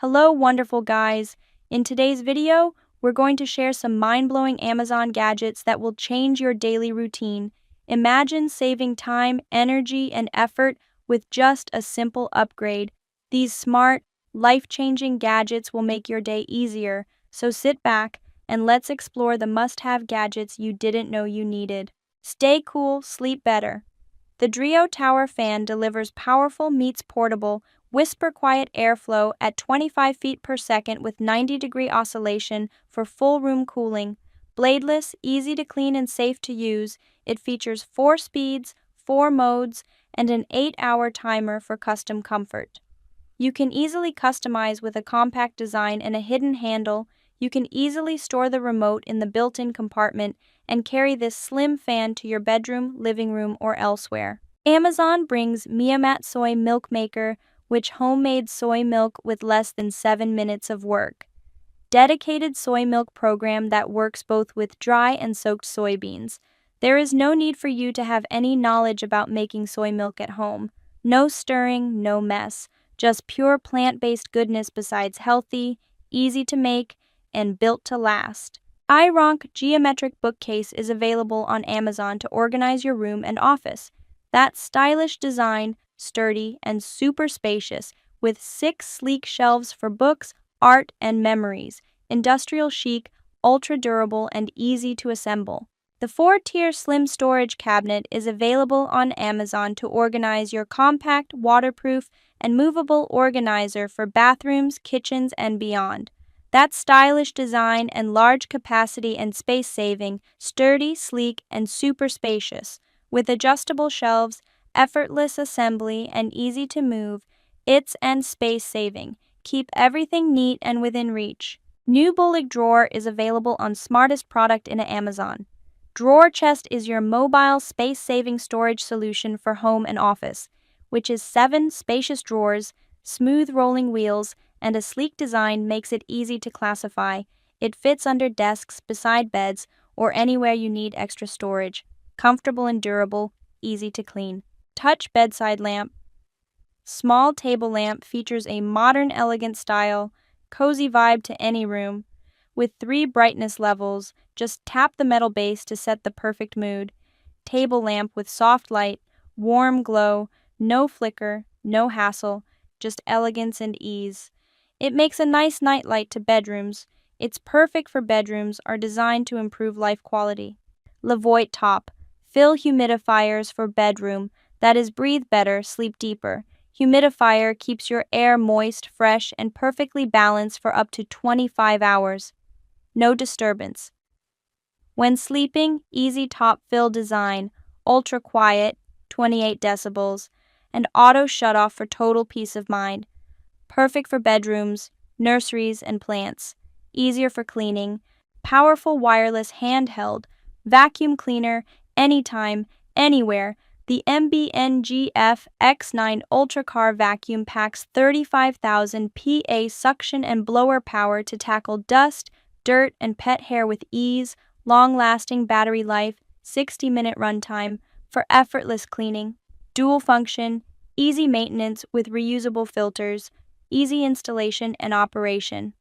Hello, wonderful guys. In today's video, we're going to share some mind-blowing Amazon gadgets that will change your daily routine. Imagine saving time, energy, and effort with just a simple upgrade. These smart, life-changing gadgets will make your day easier, so sit back and let's explore the must-have gadgets you didn't know you needed. Stay cool, sleep better. The Dreo Tower Fan delivers powerful meets portable, whisper-quiet airflow at 25 feet per second with 90-degree oscillation for full room cooling. Bladeless, easy to clean and safe to use, it features 4 speeds, 4 modes, and an 8-hour timer for custom comfort. You can easily customize with a compact design and a hidden handle. You can easily store the remote in the built-in compartment and carry this slim fan to your bedroom, living room, or elsewhere. Amazon brings Miamat Soy Milk Maker, which homemade soy milk with less than 7 minutes of work. Dedicated soy milk program that works both with dry and soaked soybeans. There is no need for you to have any knowledge about making soy milk at home. No stirring, no mess. Just pure plant-based goodness besides healthy, easy to make, and built to last. iRonc Geometric Bookcase is available on Amazon to organize your room and office. That stylish design, sturdy and super spacious, with 6 sleek shelves for books, art, and memories. Industrial chic, ultra durable, and easy to assemble. The 4-tier slim storage cabinet is available on Amazon to organize your compact, waterproof, and movable organizer for bathrooms, kitchens, and beyond. That stylish design and large capacity and space saving, sturdy, sleek, and super spacious. With adjustable shelves, effortless assembly, and easy to move, it's and space saving. Keep everything neat and within reach. New Bullock Drawer is available on Smartest Product in Amazon. Drawer Chest is your mobile space-saving storage solution for home and office, which is 7 spacious drawers, smooth rolling wheels, and a sleek design makes it easy to classify. It fits under desks, beside beds, or anywhere you need extra storage. Comfortable and durable, easy to clean. Touch bedside lamp. Small table lamp features a modern, elegant style, cozy vibe to any room. With 3 brightness levels, just tap the metal base to set the perfect mood. Table lamp with soft light, warm glow, no flicker, no hassle, just elegance and ease. It makes a nice nightlight to bedrooms. It's perfect for bedrooms, are designed to improve life quality. LEVOIT Top. Fill humidifiers for bedroom. That is, breathe better, sleep deeper. Humidifier keeps your air moist, fresh, and perfectly balanced for up to 25 hours. No disturbance. When sleeping, easy top fill design, ultra quiet, 28 decibels, and auto shutoff for total peace of mind. Perfect for bedrooms, nurseries, and plants. Easier for cleaning. Powerful wireless handheld vacuum cleaner, anytime, anywhere. The MBNGF X9 Ultra Car Vacuum packs 35,000 PA suction and blower power to tackle dust, dirt, and pet hair with ease. Long-lasting battery life, 60-minute runtime for effortless cleaning. Dual function, easy maintenance with reusable filters, easy installation and operation.